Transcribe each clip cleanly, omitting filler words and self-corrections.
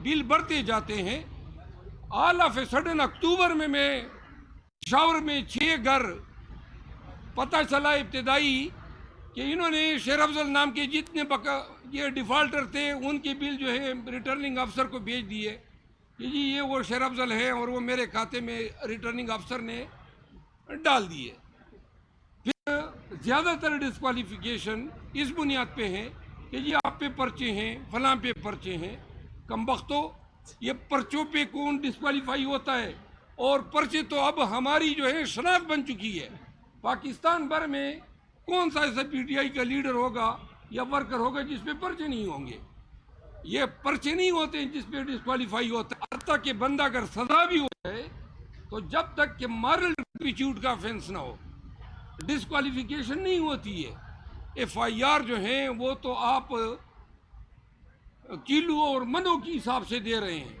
بل بڑھتے جاتے ہیں. آل آف اے سڈن اکتوبر میں پشاور میں 6 گھر پتہ چلا ابتدائی کہ انہوں نے شیر افضل نام کے جتنے یہ ڈیفالٹر تھے ان کے بل جو ہے ریٹرننگ افسر کو بھیج دیے کہ جی یہ وہ شیر افضل ہے اور وہ میرے کھاتے میں ریٹرننگ افسر نے ڈال دیے. پھر زیادہ تر ڈسکوالیفیکیشن اس بنیاد پہ ہیں کہ جی آپ پہ پرچے ہیں، فلاں پہ پرچے ہیں. کم بختو، یہ پرچوں پہ کون ڈسکوالیفائی ہوتا ہے؟ اور پرچے تو اب ہماری جو ہے شناخت بن چکی ہے. پاکستان بھر میں کون سا ایسا پی ٹی آئی کا لیڈر ہوگا یا ورکر ہوگا جس پہ پرچے نہیں ہوں گے؟ یہ پرچے نہیں ہوتے ہیں جس پہ ڈسکوالیفائی ہوتا ہے. حتیٰ کہ بندہ اگر سزا بھی ہو جائے تو جب تک کہ مارل ٹرپیچیوڈ کا آفینس نہ ہو ڈسکوالیفیکیشن نہیں ہوتی ہے. ایف آئی آر جو ہیں وہ تو آپ کلو اور منوں کی حساب سے دے رہے ہیں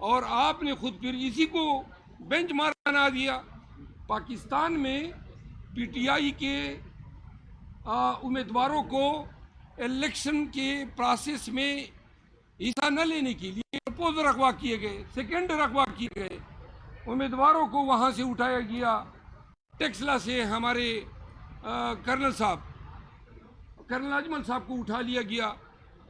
اور آپ نے خود پھر اسی کو بینچ مارک بنا دیا. پاکستان میں پی ٹی آئی کے امیدواروں کو الیکشن کے پروسیس میں حصہ نہ لینے کے لیے پرپوزل رکھوا کیے گئے، سیکنڈ رکھوا کیے گئے. امیدواروں کو وہاں سے اٹھایا گیا. ٹیکسلا سے ہمارے کرنل اجمل صاحب کو اٹھا لیا گیا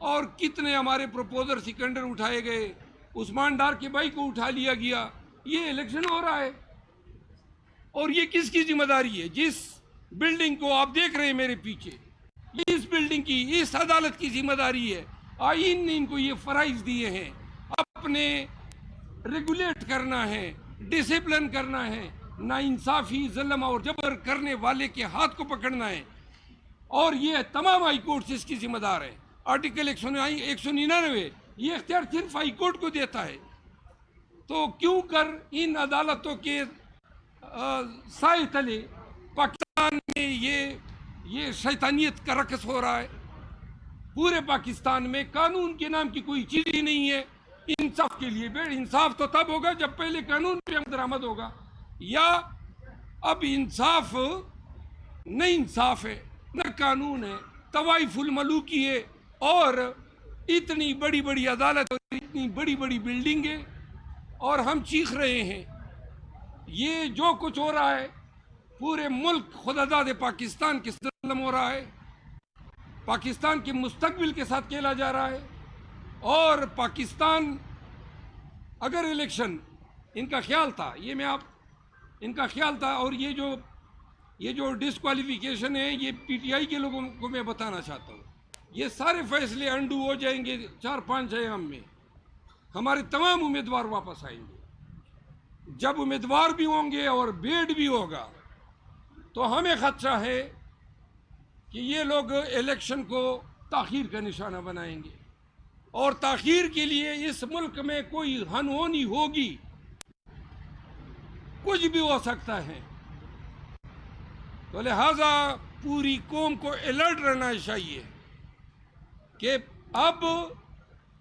اور کتنے ہمارے پروپوزر سیکنڈر اٹھائے گئے. عثمان ڈار کے بھائی کو اٹھا لیا گیا. یہ الیکشن ہو رہا ہے اور یہ کس کی ذمہ داری ہے؟ جس بلڈنگ کو آپ دیکھ رہے ہیں میرے پیچھے، اس بلڈنگ کی، اس عدالت کی ذمہ داری ہے. آئین نے ان کو یہ فرائض دیے ہیں، اپنے ریگولیٹ کرنا ہے، ڈسپلن کرنا ہے، ناانصافی، ظلم اور جبر کرنے والے کے ہاتھ کو پکڑنا ہے. اور یہ تمام ہائی کورٹس اس کی ذمہ دار ہیں. آرٹیکل 199 یہ اختیار صرف ہائی کورٹ کو دیتا ہے. تو کیوں کر ان عدالتوں کے سائے تلے پاکستان میں یہ شیطانیت کا رقص ہو رہا ہے؟ پورے پاکستان میں قانون کے نام کی کوئی چیز ہی نہیں ہے. انصاف کے لیے انصاف تو تب ہوگا جب پہلے قانون پہ عمل درآمد ہوگا. یا اب انصاف نہ انصاف ہے نہ قانون ہے، طوائف الملوکی ہے اور اتنی بڑی بڑی عدالت اور اتنی بڑی بڑی بلڈنگیں اور ہم چیخ رہے ہیں. یہ جو کچھ ہو رہا ہے پورے ملک خداداد پاکستان کے ظلم ہو رہا ہے. پاکستان کے مستقبل کے ساتھ کھیلا جا رہا ہے. اور پاکستان اگر الیکشن ان کا خیال تھا، ان کا خیال تھا، اور یہ جو ڈسکوالیفیکیشن ہے یہ پی ٹی آئی کے لوگوں کو میں بتانا چاہتا ہوں، یہ سارے فیصلے انڈو ہو جائیں گے 4-5 ایام میں. ہمارے تمام امیدوار واپس آئیں گے. جب امیدوار بھی ہوں گے اور بیڈ بھی ہوگا تو ہمیں خدشہ ہے کہ یہ لوگ الیکشن کو تاخیر کا نشانہ بنائیں گے اور تاخیر کے لیے اس ملک میں کوئی ہنہونی ہوگی، کچھ بھی ہو سکتا ہے. تو لہٰذا پوری قوم کو الرٹ رہنا چاہیے کہ اب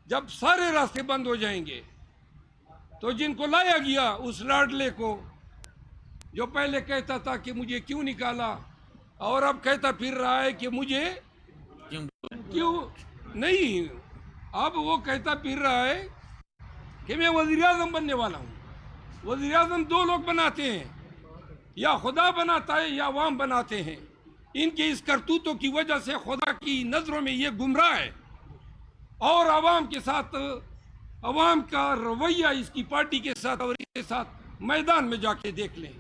جب سارے راستے بند ہو جائیں گے تو جن کو لایا گیا اس لاڈلے کو جو پہلے کہتا تھا کہ مجھے کیوں نکالا اور اب کہتا پھر رہا ہے کہ مجھے کیوں نہیں، اب وہ کہتا پھر رہا ہے کہ میں وزیر اعظم بننے والا ہوں. وزیر اعظم 2 لوگ بناتے ہیں، یا خدا بناتا ہے یا عوام بناتے ہیں. ان کے اس کرتوتوں کی وجہ سے خدا کی نظروں میں یہ گمراہ ہے اور عوام کے ساتھ، عوام کا رویہ اس کی پارٹی کے ساتھ اور اس کے ساتھ میدان میں جا کے دیکھ لیں.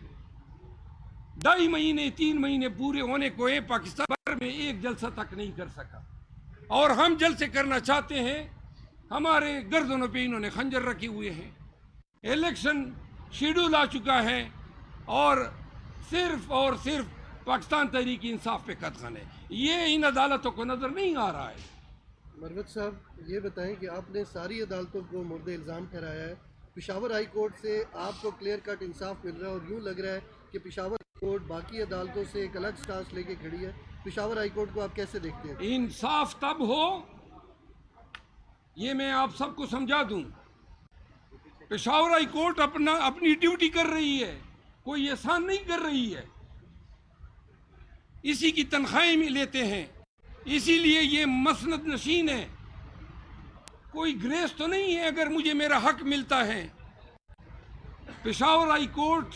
2.5 مہینے 3 مہینے پورے ہونے کو ہے، پاکستان بھر میں ایک جلسہ تک نہیں کر سکا اور ہم جلسے کرنا چاہتے ہیں. ہمارے گردنوں پہ انہوں نے خنجر رکھے ہوئے ہیں. الیکشن شیڈول آ چکا ہے اور صرف پاکستان تحریک انصاف پہ قدغن ہے. یہ ان عدالتوں کو نظر نہیں آ رہا ہے. مروت صاحب یہ بتائیں کہ آپ نے ساری عدالتوں کو مورد الزام ٹھہرایا ہے. پشاور ہائی کورٹ سے آپ کو کلیئر کٹ انصاف مل رہا ہے اور یوں لگ رہا ہے کہ پشاور ہائی کورٹ باقی عدالتوں سے ایک الگ سٹانس لے کے کھڑی ہے. پشاور ہائی کورٹ کو آپ کیسے دیکھتے ہیں؟ انصاف تب ہو، یہ میں آپ سب کو سمجھا دوں. پشاور ہائی کورٹ اپنی ڈیوٹی کر رہی ہے، کوئی احسان نہیں کر رہی ہے. اسی کی تنخواہیں میں لیتے ہیں، اسی لیے یہ مسند نشین ہے. کوئی گریس تو نہیں ہے اگر مجھے میرا حق ملتا ہے. پشاور ہائی کورٹ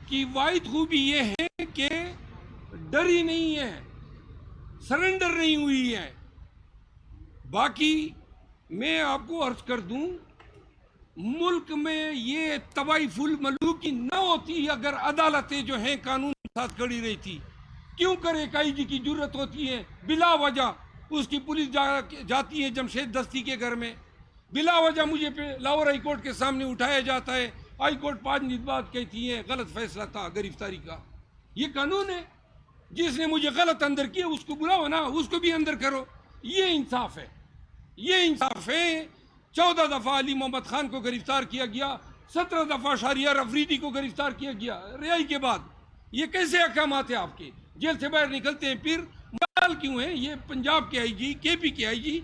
کی واحد خوبی یہ ہے کہ ڈری نہیں ہے, سرنڈر نہیں ہوئی ہے. باقی میں آپ کو عرض کر دوں, ملک میں یہ طوائف الملوکی نہ ہوتی اگر عدالتیں جو ہیں قانون کے ساتھ کھڑی رہتی. کیوں کر ایک آئی جی کی جرت ہوتی ہے بلا وجہ اس کی پولیس جاتی ہے جمشید دستی کے گھر میں, بلا وجہ مجھے لاہور ہائی کورٹ کے سامنے اٹھایا جاتا ہے. ہائی کورٹ 5 دن بعد کہتی ہے غلط فیصلہ تھا گرفتاری کا. یہ قانون ہے, جس نے مجھے غلط اندر کیا اس کو بلاؤ نا, اس کو بھی اندر کرو. یہ انصاف ہے, یہ انصاف ہے. 14 دفعہ علی محمد خان کو گرفتار کیا گیا, 17 دفعہ شہریار افریدی کو گرفتار کیا گیا رہائی کے بعد. یہ کیسے احکامات ہیں آپ کے؟ جیل سے باہر نکلتے ہیں پھر مال کیوں ہیں؟ یہ پنجاب کے آئی جی, کے پی کے آئی جی,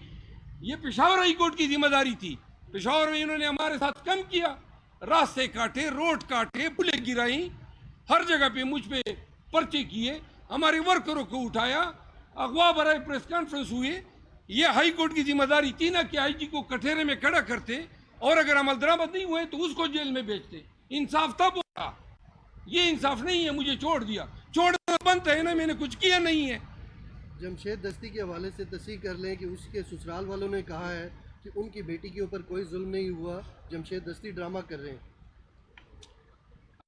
یہ پشاور ہائی کورٹ کی ذمہ داری تھی. پشاور میں انہوں نے ہمارے ساتھ کم کیا, راستے کاٹے, روڈ کاٹے, پلیں گرائیں, ہر جگہ پہ مجھ پہ پرچے کیے, ہمارے ورکروں کو اٹھایا, اغوا برائے پریس کانفرنس ہوئے. یہ ہائی کورٹ کی ذمہ داری تھی نا کہ آئی جی کو کٹہرے میں کھڑا کرتے, اور اگر عمل درآمد نہیں ہوئے تو اس کو جیل میں بھیجتے. انصاف تب ہوگا. یہ انصاف نہیں ہے, مجھے چھوڑ دیا. چھوڑنا بنتا ہے نا, میں نے کچھ کیا نہیں ہے. جمشید دستی کے حوالے سے تصحیح کر لیں کہ اس کے سسرال والوں نے کہا ہے کہ ان کی بیٹی کے اوپر کوئی ظلم نہیں ہوا, جمشید دستی ڈرامہ کر رہے ہیں.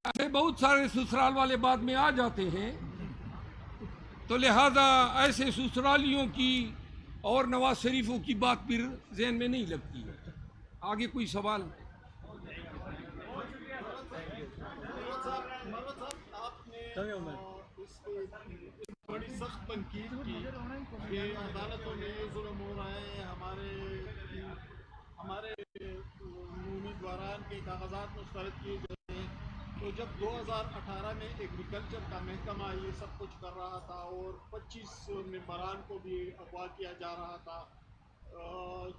ایسے بہت سارے سسرال والے بعد میں آ جاتے ہیں, تو لہذا ایسے سسرالیوں کی اور نواز شریفوں کی بات پھر ذہن میں نہیں لگتی ہے. آگے کوئی سوال؟ بڑی سخت تنقید کی کہ عدالتوں میں یہ ظلم ہو رہا ہے, ہمارے امیدواران کے کاغذات مسترد کیے جاتے ہیں. تو جب 2018 میں ایگریکلچر کا محکمہ یہ سب کچھ کر رہا تھا اور 25 ممبران کو بھی اغوا کیا جا رہا تھا,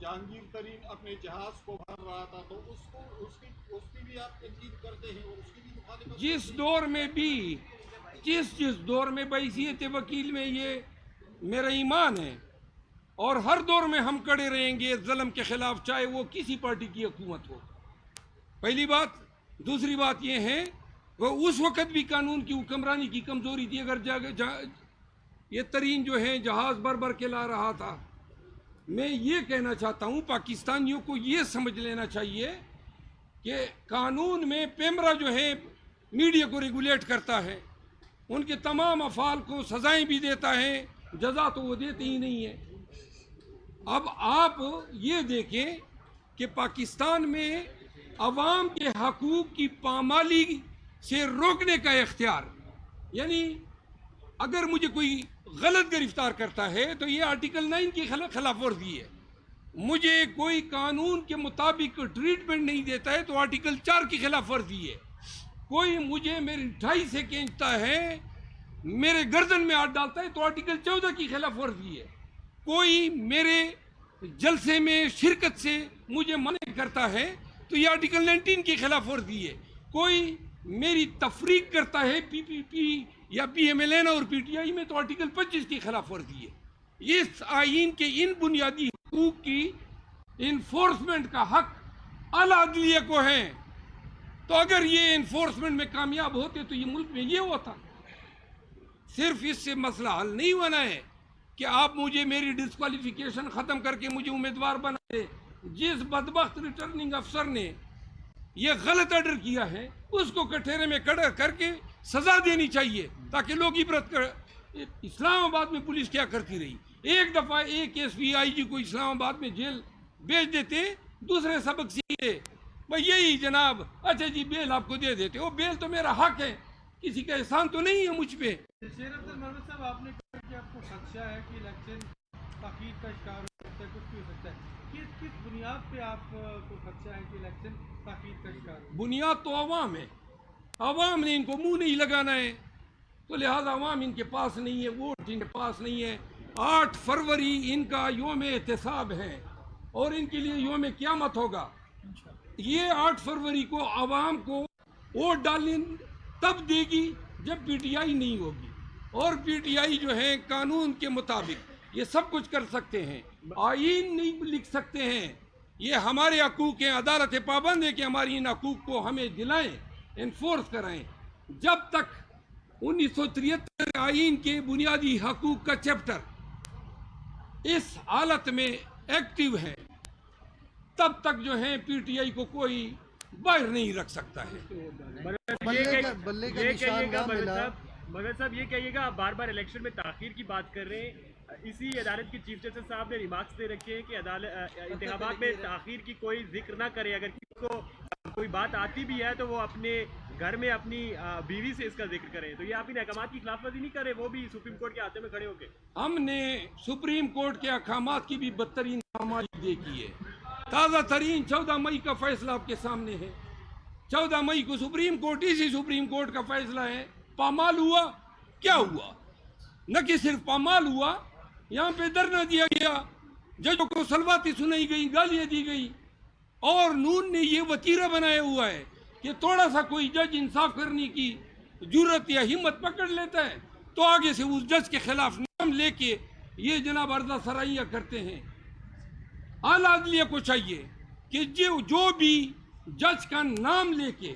جہانگیر ترین اپنے جہاز کو بھر رہا تھا, تو اس کی بھی آپ تنقید کرتے ہیں اور اس کی بھی مخالفت. جس دور میں بھی جس دور میں بحیثیت وکیل میں یہ میرا ایمان ہے, اور ہر دور میں ہم کڑے رہیں گے ظلم کے خلاف, چاہے وہ کسی پارٹی کی حکومت ہو. پہلی بات. دوسری بات یہ ہے وہ اس وقت بھی قانون کی حکمرانی کی کمزوری تھی. اگر یہ ترین جو ہے جہاز بھر کے لا رہا تھا. میں یہ کہنا چاہتا ہوں پاکستانیوں کو یہ سمجھ لینا چاہیے کہ قانون میں پیمرا جو ہے میڈیا کو ریگولیٹ کرتا ہے, ان کے تمام افعال کو سزائیں بھی دیتا ہے, جزا تو وہ دیتے ہی نہیں ہے. اب آپ یہ دیکھیں کہ پاکستان میں عوام کے حقوق کی پامالی سے روکنے کا اختیار, یعنی اگر مجھے کوئی غلط گرفتار کرتا ہے تو یہ آرٹیکل 9 کی خلاف ورزی ہے. مجھے کوئی قانون کے مطابق ٹریٹمنٹ نہیں دیتا ہے تو آرٹیکل 4 کی خلاف ورزی ہے. کوئی مجھے میری 28 سے کھینچتا ہے, میرے گردن میں ہاتھ ڈالتا ہے تو آرٹیکل 14 کی خلاف ورزی ہے. کوئی میرے جلسے میں شرکت سے مجھے منع کرتا ہے تو یہ آرٹیکل 19 کی خلاف ورزی ہے. کوئی میری تفریق کرتا ہے پی پی پی یا پی ایم ایل این اور پی ٹی آئی میں تو آرٹیکل 25 کی خلاف ورزی ہے. اس آئین کے ان بنیادی حقوق کی انفورسمنٹ کا حق اعلیٰ عدلیہ کو ہے. تو اگر یہ انفورسمنٹ میں کامیاب ہوتے تو یہ ملک میں یہ ہوتا. صرف اس سے مسئلہ حل نہیں ہونا ہے کہ آپ مجھے میری ڈسکوالیفیکیشن ختم کر کے مجھے امیدوار بنا دے. جس بدبخت ریٹرننگ افسر نے یہ غلط آرڈر کیا ہے اس کو کٹہرے میں کھڑا کر کے سزا دینی چاہیے تاکہ لوگ عبرت کر. اسلام آباد میں پولیس کیا کرتی رہی؟ ایک دفعہ ایک ایس پی آئی جی کو اسلام آباد میں جیل بھیج دیتے, دوسرے سبق سیکھتے, بھائی یہی جناب اچھا جی بیل آپ کو دے دیتے. وہ بیل تو میرا حق ہے, کسی کا احسان تو نہیں ہے مجھ پہ. شیر عبد المرود صاحب, آپ نے کہا کہ آپ کو خدشہ ہے کہ الیکشن تاخیر کا شکار ہو سکتا ہے, کچھ بھی ہو سکتا ہے. کس بنیاد پہ آپ کو خدشہ ہے کہ الیکشن تاخیر کا شکار ہو؟ بنیاد تو عوام ہے. عوام نے ان کو منہ نہیں لگانا ہے, تو لہذا عوام ان کے پاس نہیں ہے, ووٹ ان کے پاس نہیں ہے. 8 فروری ان کا یوم احتساب ہے اور ان کے لیے یوم قیامت ہوگا. یہ 8 فروری کو عوام کو ووٹ ڈالنے تب دے گی جب پی ٹی آئی نہیں ہوگی, اور پی ٹی آئی جو ہے قانون کے مطابق یہ سب کچھ کر سکتے ہیں، آئین نہیں لکھ سکتے ہیں. یہ ہمارے حقوق ہیں، عدالت پابند ہے کہ ہماری ان حقوق کو ہمیں دلائیں، انفورس کرائیں. جب تک 1973 آئین کے بنیادی حقوق کا چیپٹر اس حالت میں ایکٹیو ہے، تب تک جو ہے پی ٹی آئی کو کوئی باہر نہیں رکھ سکتا ہے. بلے کا نشان نہ ملا. مگر صاحب یہ کہیے گا، آپ بار بار الیکشن میں تاخیر کی بات کر رہے ہیں. اسی عدالت کے چیف جسٹس صاحب نے ریمارکس دے رکھے ہیں کہ انتخابات میں تاخیر کی کوئی ذکر نہ کرے. اگر کسی کو کوئی بات آتی بھی ہے تو وہ اپنے گھر میں اپنی بیوی سے اس کا ذکر کریں. تو یہ آپ ان احکامات کی خلاف ورزی نہیں کر رہے، وہ بھی سپریم کورٹ کے ہاتھے میں کھڑے ہو کے؟ ہم نے سپریم کورٹ کے احکامات کی بھی بدترین نامزدگی دیکھی ہے. تازہ ترین 14 مئی کا فیصلہ آپ کے سامنے ہے. 14 مئی کو سپریم کورٹ، اسی سپریم کورٹ کا فیصلہ ہے. پامال ہوا، کیا ہوا؟ نہ کہ صرف پامال ہوا، یہاں پہ دھرنا دیا گیا، ججوں کو سلواتی سنائی گئی، گالیاں دی گئی، اور نون نے یہ وتیرہ بنایا ہوا ہے کہ تھوڑا سا کوئی جج انصاف کرنے کی جرت یا ہمت پکڑ لیتا ہے تو آگے سے اس جج کے خلاف نام لے کے یہ جناب عرضہ سرائیاں کرتے ہیں. اعلیٰ عدلیہ کو چاہیے کہ جو بھی جج کا نام لے کے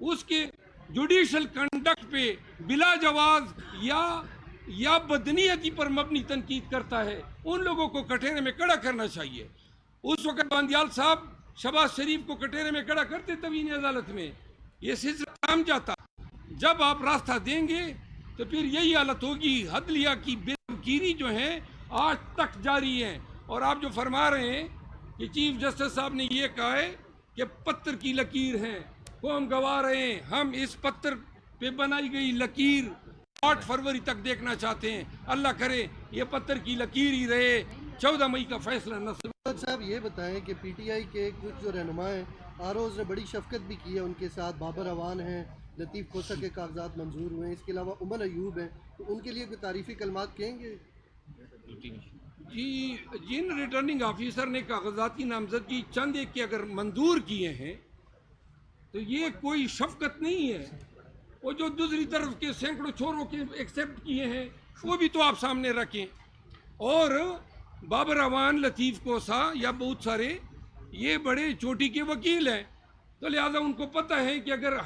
اس کے جوڈیشل کنڈکٹ پہ بلا جواز یا بدنیتی پر مبنی تنقید کرتا ہے، ان لوگوں کو کٹہرے میں کھڑا کرنا چاہیے. اس وقت باندیال صاحب شہباز شریف کو کٹہرے میں کھڑا کرتے توہین عدالت میں، یہ سلسلہ تھام جاتا. جب آپ راستہ دیں گے تو پھر یہی حالت ہوگی. عدلیہ کی بے وقیری جو ہے آج تک جاری ہے. اور آپ جو فرما رہے ہیں کہ چیف جسٹس صاحب نے یہ کہا ہے کہ پتھر کی لکیر ہے، وہ ہم گوا رہے ہیں. ہم اس پتھر پہ بنائی گئی لکیر 8 فروری تک دیکھنا چاہتے ہیں. اللہ کرے یہ پتھر کی لکیر ہی رہے، 14 مئی کا فیصلہ نہ. صاحب یہ بتائیں کہ پی ٹی آئی کے کچھ جو رہنما ہیں، آروز نے بڑی شفقت بھی کی ہے ان کے ساتھ. بابر اعوان ہیں، لطیف کھوسہ کے کاغذات منظور ہوئے ہیں، اس کے علاوہ عمر ایوب ہیں، تو ان کے لیے کوئی تعریفی کلمات کہیں گے؟ جی، جن ریٹرننگ آفیسر نے کاغذاتی نامزدگی چند ایک کے اگر منظور کیے ہیں تو یہ کوئی شفقت نہیں ہے. وہ جو دوسری طرف کے سینکڑوں چھوڑوں کے ایکسیپٹ کیے ہیں وہ بھی تو آپ سامنے رکھیں. اور بابر اعوان، لطیف کوسہ یا بہت سارے یہ بڑے چوٹی کے وکیل ہیں، تو لہٰذا ان کو پتہ ہے کہ اگر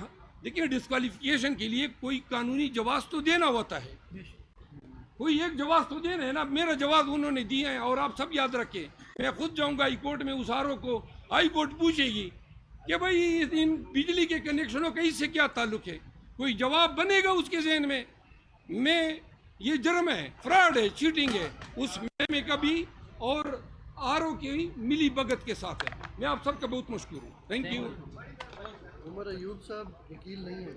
دیکھیں ڈسکوالیفیکیشن کے لیے کوئی قانونی جواز تو دینا ہوتا ہے، کوئی ایک جواز تو دینا ہے نا. میرا جواز انہوں نے دیا ہے. اور آپ سب یاد رکھیں، میں خود جاؤں گا ہائی کورٹ میں، اس آرو کو ہائی کورٹ پوچھے گی کہ بھائی ان بجلی کے کنیکشنوں کا اس سے کیا تعلق ہے. کوئی جواب بنے گا اس کے ذہن میں یہ جرم ہے، فراڈ ہے، چیٹنگ ہے. اس میں کبھی اور آرو کی ملی بھگت کے ساتھ ہے. میں آپ سب کا بہت مشکور ہوں. Thank you. عمر ایوب صاحب وکیل نہیں ہیں.